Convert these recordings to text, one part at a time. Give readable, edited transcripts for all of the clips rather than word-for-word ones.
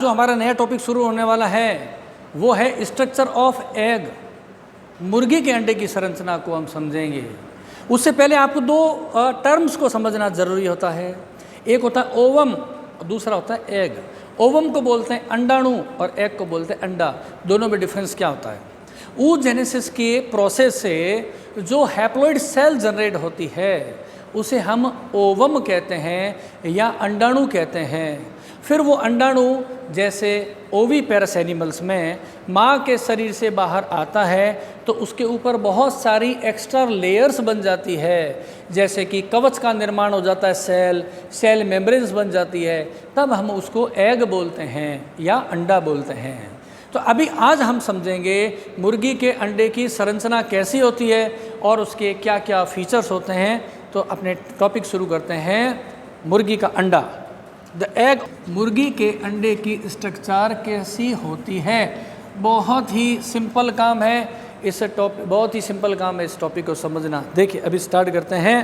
जो हमारा नया टॉपिक शुरू होने वाला है वो है स्ट्रक्चर ऑफ एग। मुर्गी के अंडे की संरचना को हम समझेंगे। उससे पहले आपको दो टर्म्स को समझना ज़रूरी होता है। एक होता है ओवम, दूसरा होता है एग। ओवम को बोलते हैं अंडाणु और एग को बोलते हैं अंडा। दोनों में डिफरेंस क्या होता है? oogenesis के प्रोसेस से जो हैप्लॉइड सेल जनरेट होती है उसे हम ओवम कहते हैं या अंडाणु कहते हैं। फिर वो अंडाणु जैसे ओवीपेरस एनिमल्स में माँ के शरीर से बाहर आता है तो उसके ऊपर बहुत सारी एक्स्ट्रा लेयर्स बन जाती है, जैसे कि कवच का निर्माण हो जाता है, सेल मेम्ब्रेन्स बन जाती है, तब हम उसको एग बोलते हैं या अंडा बोलते हैं। तो अभी आज हम समझेंगे मुर्गी के अंडे की संरचना कैसी होती है और उसके क्या क्या फीचर्स होते हैं। तो अपने टॉपिक शुरू करते हैं। मुर्गी का अंडा, द एग। मुर्गी के अंडे की स्ट्रक्चर कैसी होती है? बहुत ही सिंपल काम है इस टॉपिक, बहुत ही सिंपल काम है इस टॉपिक को समझना। देखिए अभी स्टार्ट करते हैं।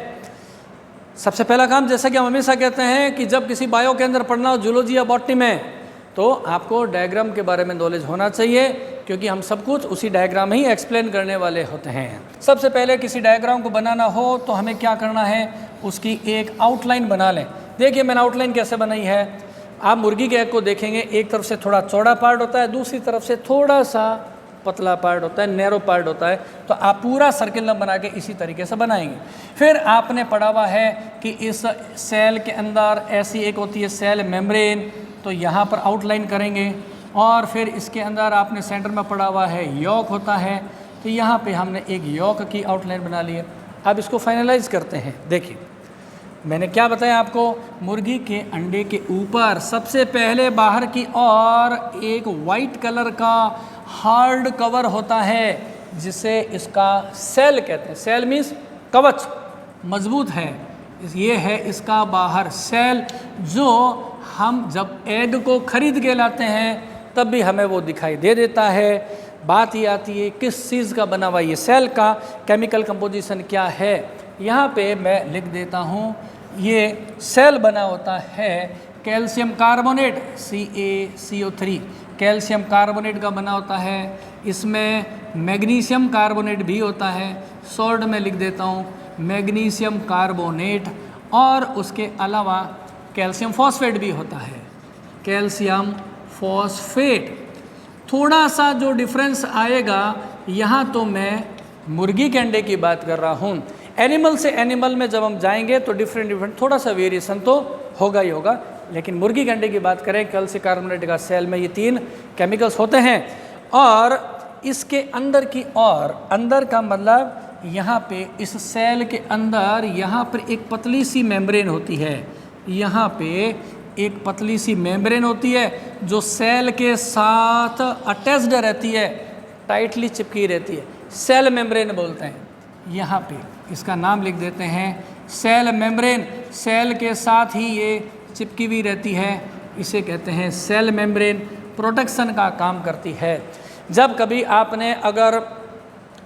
सबसे पहला काम, जैसा कि हम हमेशा कहते हैं कि जब किसी बायो के अंदर पढ़ना हो, जूलॉजी या बॉटनी में, तो आपको डायग्राम के बारे में नॉलेज होना चाहिए, क्योंकि हम सब कुछ उसी डायग्राम ही एक्सप्लेन करने वाले होते हैं। सबसे पहले किसी डायग्राम को बनाना हो तो हमें क्या करना है, उसकी एक आउटलाइन बना लें। देखिए मैंने आउटलाइन कैसे बनाई है। आप मुर्गी के एग को देखेंगे, एक तरफ से थोड़ा चौड़ा पार्ट होता है, दूसरी तरफ से थोड़ा सा पतला पार्ट होता है, नैरो पार्ट होता है। तो आप पूरा सर्किल न बना के इसी तरीके से बनाएंगे। फिर आपने पढ़ा हुआ है कि इस सेल के अंदर ऐसी एक होती है सेल मेम्ब्रेन, तो यहाँ पर आउटलाइन करेंगे। और फिर इसके अंदर आपने सेंटर में पढ़ा हुआ है यॉक होता है, तो यहाँ पे हमने एक यॉक की आउटलाइन बना ली है। अब इसको फाइनलाइज करते हैं। देखिए मैंने क्या बताया आपको, मुर्गी के अंडे के ऊपर सबसे पहले बाहर की ओर एक वाइट कलर का हार्ड कवर होता है, जिसे इसका सेल कहते हैं। सेल मीन्स कवच, मजबूत है। ये है इसका बाहर सेल, जो हम जब एग को खरीद के लाते हैं तब भी हमें वो दिखाई दे देता है। बात ये आती है किस चीज़ का बना हुआ ये सेल का केमिकल कंपोजिशन क्या है। यहाँ पे मैं लिख देता हूँ, ये सेल बना होता है calcium carbonate CaCO3, calcium carbonate का बना होता है। इसमें मैग्नीशियम कार्बोनेट भी होता है, शॉर्ट में लिख देता हूँ मैग्नीशियम कार्बोनेट। और उसके अलावा कैल्शियम फॉस्फेट भी होता है, कैल्शियम फॉस्फेट। थोड़ा सा जो डिफरेंस आएगा, यहाँ तो मैं मुर्गी के अंडे की बात कर रहा हूँ। एनिमल से एनिमल में जब हम जाएंगे तो डिफरेंट थोड़ा सा वेरिएशन तो होगा ही होगा, लेकिन मुर्गी के अंडे की बात करें, कैल्शियम कार्बोनेट का सेल में ये 3 केमिकल्स होते हैं। और इसके अंदर की ओर, अंदर का मतलब यहाँ पे इस सेल के अंदर यहाँ पर एक पतली सी मेम्ब्रेन होती है। यहाँ पे एक पतली सी मेम्ब्रेन होती है जो सेल के साथ अटैच्ड रहती है, टाइटली चिपकी रहती है, सेल मेम्ब्रेन बोलते हैं। यहाँ पे इसका नाम लिख देते हैं सेल मेम्ब्रेन। सेल के साथ ही ये चिपकी हुई रहती है, इसे कहते हैं सेल मेम्ब्रेन। प्रोटेक्शन का काम करती है। जब कभी आपने अगर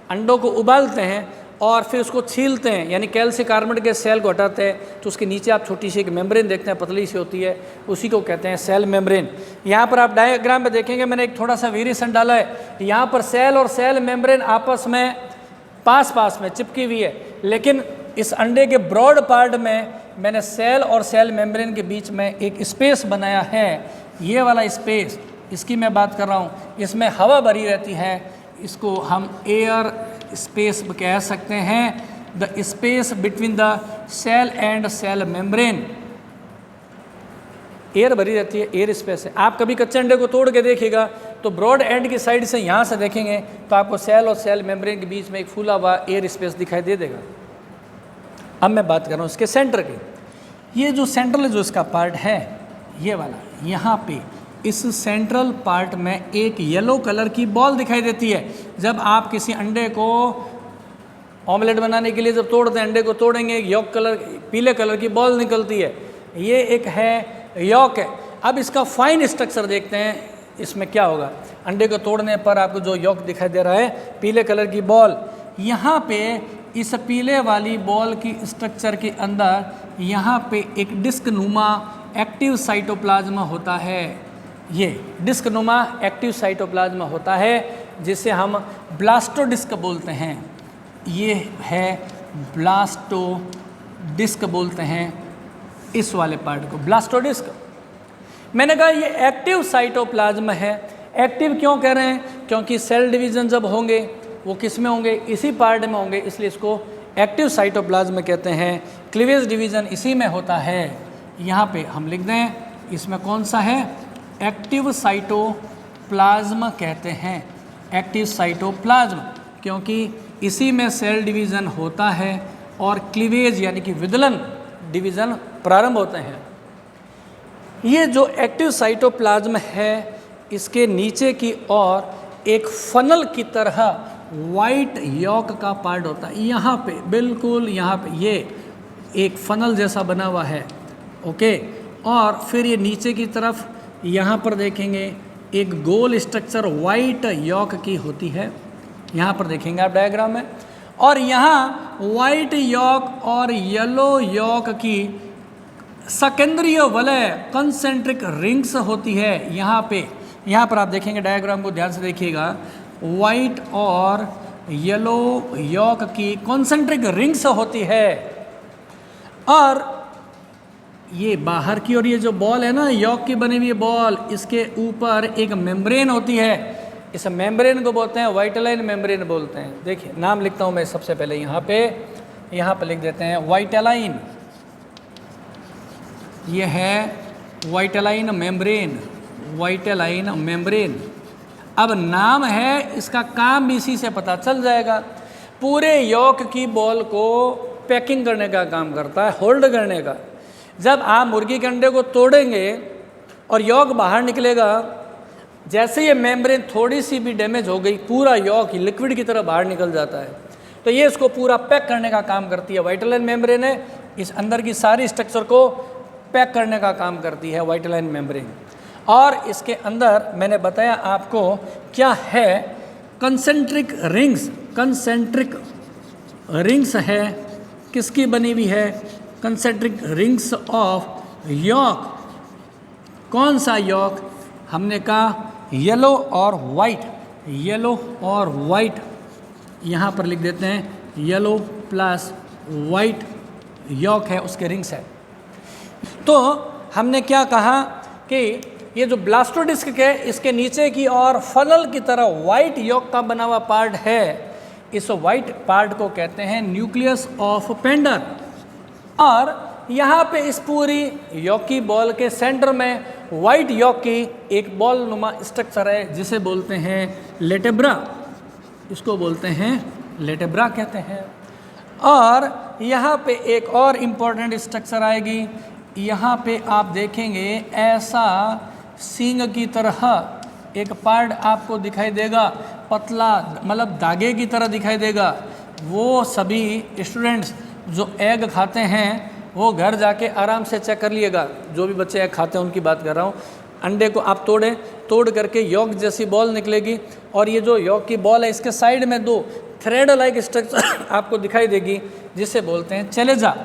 अंडों को उबालते हैं और फिर उसको छीलते हैं, यानी कैल्शियम कार्बोनेट के सेल को हटाते हैं, तो उसके नीचे आप छोटी सी एक मेम्ब्रेन देखते हैं, पतली सी होती है, उसी को कहते हैं सेल मेम्ब्रेन। यहाँ पर आप डायग्राम में देखेंगे मैंने एक थोड़ा सा वेरिएशन डाला है। यहाँ पर सेल और सेल मेम्ब्रेन आपस में पास में चिपकी हुई है, लेकिन इस अंडे के ब्रॉड पार्ट में मैंने सेल और सेल मेम्ब्रेन के बीच में एक स्पेस बनाया है। ये वाला स्पेस, इसकी मैं बात कर रहा हूँ, इसमें हवा भरी रहती है। इसको हम एयर स्पेस कह सकते हैं, the space between the cell and cell membrane. Air भरी रहती है, एयर स्पेस है। आप कभी कच्चे अंडे को तोड़ के देखिएगा तो ब्रॉड एंड की साइड से यहाँ से देखेंगे तो आपको सेल और सेल मेम्ब्रेन के बीच में एक फूला हुआ एयर स्पेस दिखाई दे देगा। अब मैं बात कर रहा हूँ इसके सेंटर की। ये जो सेंट्रल जो इसका पार्ट है, ये वाला, यहाँ पे इस सेंट्रल पार्ट में एक येलो कलर की बॉल दिखाई देती है। जब आप किसी अंडे को ऑमलेट बनाने के लिए जब तोड़ते हैं, अंडे को तोड़ेंगे, यॉक कलर, पीले कलर की बॉल निकलती है, ये एक है यॉक है। अब इसका फाइन स्ट्रक्चर देखते हैं, इसमें क्या होगा। अंडे को तोड़ने पर आपको जो यॉक दिखाई दे रहा है, पीले कलर की बॉल, यहाँ पे इस पीले वाली बॉल की स्ट्रक्चर के अंदर यहाँ पे एक डिस्क नुमा एक्टिव साइटोप्लाज्मा होता है। ये डिस्क नुमा एक्टिव साइटोप्लाज्म होता है जिसे हम ब्लास्टोडिस्क बोलते हैं। ये है ब्लास्टोडिस्क बोलते हैं इस वाले पार्ट को, ब्लास्टोडिस्क। मैंने कहा ये एक्टिव साइटोप्लाज्म है। एक्टिव क्यों कह रहे हैं? क्योंकि सेल डिवीज़न जब होंगे वो किस में होंगे? इसी पार्ट में होंगे, इसलिए इसको एक्टिव साइटोप्लाज्म कहते हैं। क्लीवेज डिवीज़न इसी में होता है। यहाँ पे हम लिख दें, इसमें कौन सा है? एक्टिव साइटोप्लाज्म कहते हैं, एक्टिव साइटोप्लाज्म, क्योंकि इसी में सेल डिवीज़न होता है और क्लीवेज यानी कि विदलन डिवीज़न प्रारंभ होते हैं। ये जो एक्टिव साइटोप्लाज्म है इसके नीचे की ओर एक फनल की तरह वाइट यॉक का पार्ट होता है। यहाँ पे बिल्कुल यहाँ पे ये एक फनल जैसा बना हुआ है, ओके। और फिर ये नीचे की तरफ यहाँ पर देखेंगे एक गोल स्ट्रक्चर वाइट यॉक की होती है, यहाँ पर देखेंगे आप डायग्राम में। और यहाँ वाइट यॉक और येलो यॉक की सेकेंडरी वलय कंसेंट्रिक रिंग्स होती है। यहाँ पर आप देखेंगे डायग्राम को ध्यान से देखिएगा, वाइट और येलो यॉक की कंसेंट्रिक रिंग्स होती है। और ये बाहर की और ये जो बॉल है ना यॉक की बनी हुई बॉल, इसके ऊपर एक मेम्ब्रेन होती है। इस मेम्ब्रेन को बोलते हैं वाइटेलाइन मेम्ब्रेन बोलते हैं। देखिए नाम लिखता हूँ मैं सबसे पहले, यहाँ पे लिख देते हैं वाइटेलाइन। ये है वाइटेलाइन मेम्ब्रेन, वाइटेलाइन मेम्ब्रेन। अब नाम है, इसका काम भी इसी से पता चल जाएगा। पूरे यॉक की बॉल को पैकिंग करने का काम करता है, होल्ड करने का। जब आप मुर्गी के अंडे को तोड़ेंगे और यॉक बाहर निकलेगा, जैसे ये मेम्ब्रेन थोड़ी सी भी डैमेज हो गई, पूरा यॉक लिक्विड की तरह बाहर निकल जाता है। तो ये इसको पूरा पैक करने का काम करती है। वाइटेलाइन मेम्ब्रेन है, इस अंदर की सारी स्ट्रक्चर को पैक करने का काम करती है वाइटेलाइन मेम्ब्रेन। और इसके अंदर मैंने बताया आपको क्या है, कंसेंट्रिक रिंग्स। कंसेंट्रिक रिंग्स है, किसकी बनी हुई है? Concentric rings of York. कौन सा यॉक? हमने कहा येलो और वाइट, येलो और वाइट। यहाँ पर लिख देते हैं येलो प्लस वाइट यॉक है, उसके रिंग्स है। तो हमने क्या कहा कि ये जो ब्लास्टोडिस्क है इसके नीचे की और फनल की तरह वाइट यॉक का बना हुआ पार्ट है। इस वाइट पार्ट को कहते हैं न्यूक्लियस ऑफ पेंडर। और यहाँ पे इस पूरी यॉक की बॉल के सेंटर में वाइट यॉक की एक बॉल नुमा स्ट्रक्चर है जिसे बोलते हैं लेटेब्रा। इसको बोलते हैं लेटेब्रा कहते हैं। और यहाँ पे एक और इम्पॉर्टेंट स्ट्रक्चर आएगी। यहाँ पे आप देखेंगे ऐसा सींग की तरह एक पार्ट आपको दिखाई देगा, पतला मतलब धागे की तरह दिखाई देगा। वो सभी स्टूडेंट्स जो एग खाते हैं वो घर जाके आराम से चेक कर लिएगा। जो भी बच्चे एग खाते हैं उनकी बात कर रहा हूँ। अंडे को आप तोड़ करके यॉक जैसी बॉल निकलेगी और ये जो यॉक की बॉल है इसके साइड में दो थ्रेड लाइक स्ट्रक्चर आपको दिखाई देगी जिसे बोलते हैं चेलेजा।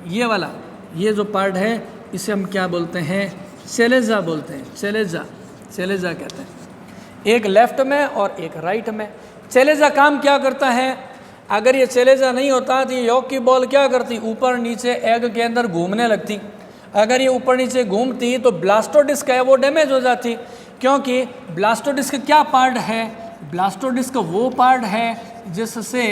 ये वाला ये जो पार्ट है इसे हम क्या बोलते हैं? चेलेजा बोलते हैं। चेलेजा कहते हैं। एक लेफ्ट में और एक राइट में। चेलेजा काम क्या करता है? अगर ये चेलेजा नहीं होता तो ये यॉक की बॉल क्या करती? ऊपर नीचे एग के अंदर घूमने लगती। अगर ये ऊपर नीचे घूमती तो ब्लास्टोडिस्क है वो डैमेज हो जाती। क्योंकि ब्लास्टोडिस्क क्या पार्ट है? ब्लास्टोडिस्क वो पार्ट है जिससे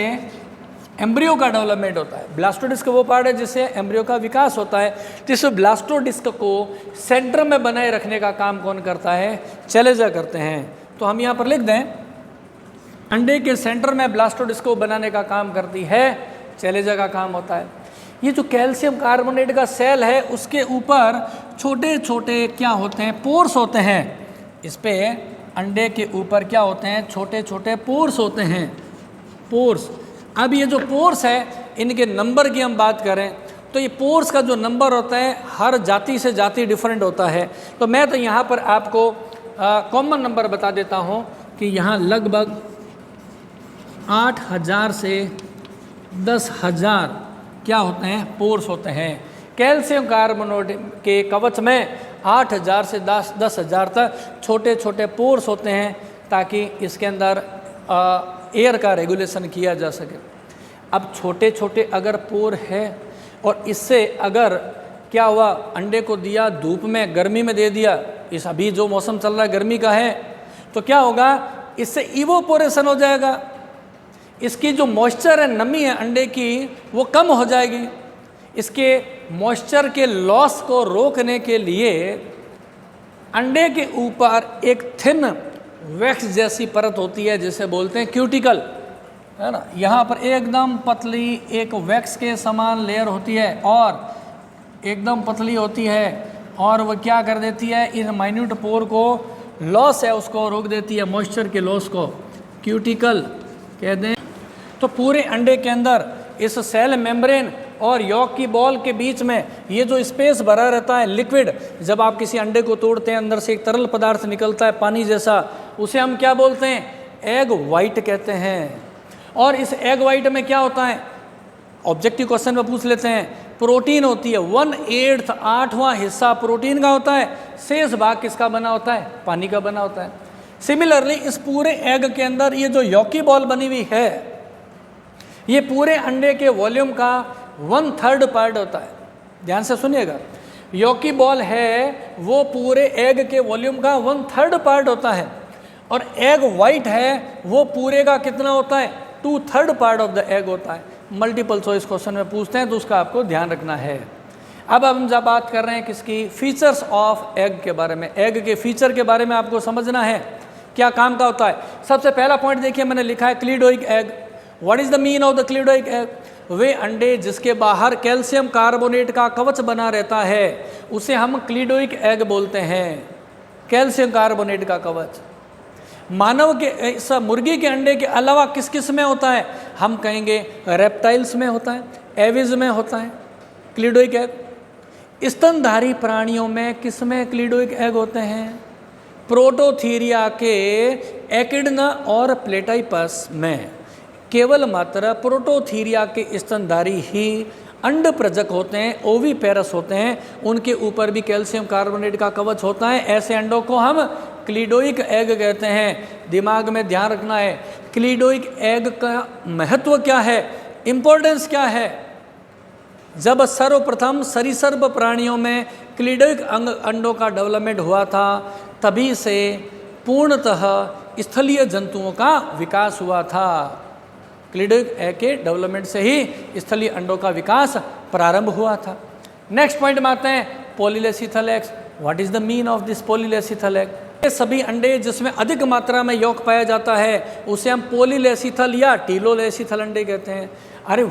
एम्ब्रियो का डेवलपमेंट होता है। ब्लास्टोडिस्क वो पार्ट है जिससे एम्ब्रियो का विकास होता है। तो इस ब्लास्टोडिस्क को सेंटर में बनाए रखने का काम कौन करता है? चेलेजा करते हैं। तो हम यहाँ पर लिख दें, अंडे के सेंटर में ब्लास्टोडिस्क को बनाने का काम करती है चेलेजा का काम होता है। ये जो कैल्शियम कार्बोनेट का सेल है उसके ऊपर छोटे छोटे क्या होते हैं? पोर्स होते हैं। इस पे अंडे के ऊपर क्या होते हैं? छोटे छोटे पोर्स होते हैं, पोर्स। अब ये जो पोर्स है इनके नंबर की हम बात करें तो ये पोर्स का जो नंबर होता है हर जाति से जाति डिफरेंट होता है। तो मैं तो यहाँ पर आपको कॉमन नंबर बता देता हूँ कि यहाँ लगभग 8,000 से 10,000 क्या होते हैं? पोर्स होते हैं। कैल्शियम कार्बोनेट के कवच में 8,000 से 10,000 तक छोटे छोटे पोर्स होते हैं ताकि इसके अंदर एयर का रेगुलेशन किया जा सके। अब छोटे छोटे अगर पोर है और इससे अगर क्या हुआ, अंडे को दिया धूप में, गर्मी में दे दिया, इस अभी जो मौसम चल रहा है गर्मी का है, तो क्या होगा, इससे इवोपोरेशन हो जाएगा, इसकी जो मॉइस्चर है, नमी है अंडे की, वो कम हो जाएगी। इसके मॉइस्चर के लॉस को रोकने के लिए अंडे के ऊपर एक थिन वैक्स जैसी परत होती है जिसे बोलते हैं क्यूटिकल, है ना। यहाँ पर एकदम पतली एक वैक्स के समान लेयर होती है और एकदम पतली होती है और वह क्या कर देती है, इन माइन्यूट पोर को, लॉस है उसको रोक देती है, मॉइस्चर के लॉस को क्यूटिकल कहते हैं। तो पूरे अंडे के अंदर इस सेल मेम्ब्रेन और यॉक की बॉल के बीच में ये जो स्पेस भरा रहता है लिक्विड, जब आप किसी अंडे को तोड़ते हैं अंदर से एक तरल पदार्थ निकलता है पानी जैसा, उसे हम क्या बोलते हैं, एग वाइट कहते हैं। और इस एग वाइट में क्या होता है, ऑब्जेक्टिव क्वेश्चन में पूछ लेते हैं, प्रोटीन होती है, 1/8 8वां हिस्सा प्रोटीन का होता है, शेष भाग किसका बना होता है, पानी का बना होता है। सिमिलरली इस पूरे एग के अंदर ये जो यॉकी बॉल बनी हुई है, ये पूरे अंडे के वॉल्यूम का 1/3 पार्ट होता है। ध्यान से सुनिएगा, यॉकी बॉल है वो पूरे एग के वॉल्यूम का 1/3 पार्ट होता है और एग वाइट है वो पूरे का कितना होता है, 2/3 पार्ट ऑफ द एग होता है। मल्टीपल चॉइस क्वेश्चन में पूछते हैं तो उसका आपको ध्यान रखना है। अब हम जब बात कर रहे हैं किसकी, फीचर्स ऑफ एग के बारे में, एग के फीचर के बारे में आपको समझना है क्या काम का होता है। सबसे पहला पॉइंट देखिए, मैंने लिखा है cleidoic egg. What is the mean of the cleidoic egg, वे अंडे जिसके बाहर कैल्शियम कार्बोनेट का कवच बना रहता है उसे हम क्लीडोइक एग बोलते हैं, कैल्शियम कार्बोनेट का कवच। मानव के इस मुर्गी के अंडे के अलावा किस किस में होता है, हम कहेंगे रेप्टाइल्स में होता है, एविज में होता है क्लीडोइक एग। स्तनधारी प्राणियों में किस में क्लीडोइक एग होते हैं, प्रोटोथीरिया के एकिडना और प्लेटाइपस में। केवल मात्र प्रोटोथीरिया के स्तनधारी ही अंड प्रजक होते हैं, ओवीपेरस होते हैं, उनके ऊपर भी कैल्शियम कार्बोनेट का कवच होता है। ऐसे अंडों को हम क्लीडोइक एग कहते हैं। दिमाग में ध्यान रखना है, क्लीडोइक एग का महत्व क्या है, इम्पोर्टेंस क्या है। जब सर्वप्रथम सरीसृप प्राणियों में क्लीडोइक अंडों का डेवलपमेंट हुआ था, तभी से पूर्णतः स्थलीय जंतुओं का विकास हुआ था। क्लीडोइक एग के डेवलपमेंट से ही स्थलीय अंडों का विकास प्रारंभ हुआ था। नेक्स्ट पॉइंट में आते हैं, polylecithal eggs. What is the mean of this polylecithal egg, ये सभी अंडे जिसमें अधिक मात्रा में यॉक पाया जाता है उसे हम पॉलीलेसिथल या टीलोलेसिथल अंडे कहते हैं। अरे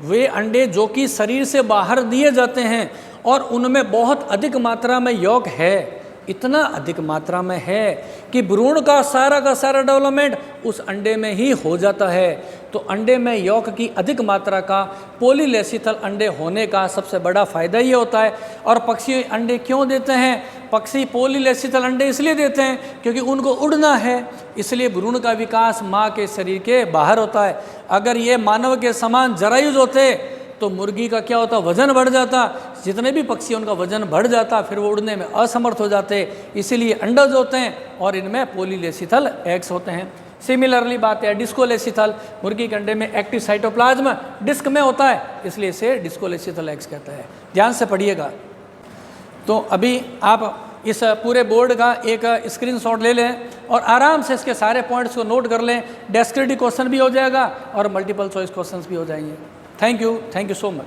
वे अंडे जो कि शरीर से बाहर दिए जाते हैं और उनमें बहुत अधिक मात्रा में यॉक है, इतना अधिक मात्रा में है कि भ्रूण का सारा डेवलपमेंट उस अंडे में ही हो जाता है। तो अंडे में यॉक की अधिक मात्रा का पॉलीलेसिथल अंडे होने का सबसे बड़ा फ़ायदा ये होता है। और पक्षी अंडे क्यों देते हैं, पक्षी पॉलीलेसिथल अंडे इसलिए देते हैं क्योंकि उनको उड़ना है, इसलिए भ्रूण का विकास माँ के शरीर के बाहर होता है। अगर ये मानव के समान जरायुज होते तो मुर्गी का क्या होता, वजन बढ़ जाता, जितने भी पक्षी उनका वजन बढ़ जाता, फिर वो उड़ने में असमर्थ हो जाते। इसीलिए अंडज होते हैं और इनमें पॉलीलेसिथल एग्स होते हैं। सिमिलरली बात है डिस्कोलेसिथल, मुर्गी के अंडे में एक्टिव साइटोप्लाज्म डिस्क में होता है, इसलिए इसे डिस्कोलेसिथल एग्स कहता है। ध्यान से पढ़िएगा। तो अभी आप इस पूरे बोर्ड का एक स्क्रीनशॉट ले लें और आराम से इसके सारे पॉइंट्स को नोट कर लें। डेस्क्रिप्टिव क्वेश्चन भी हो जाएगा और मल्टीपल चॉइस क्वेश्चंस भी हो जाएंगे। Thank you so much.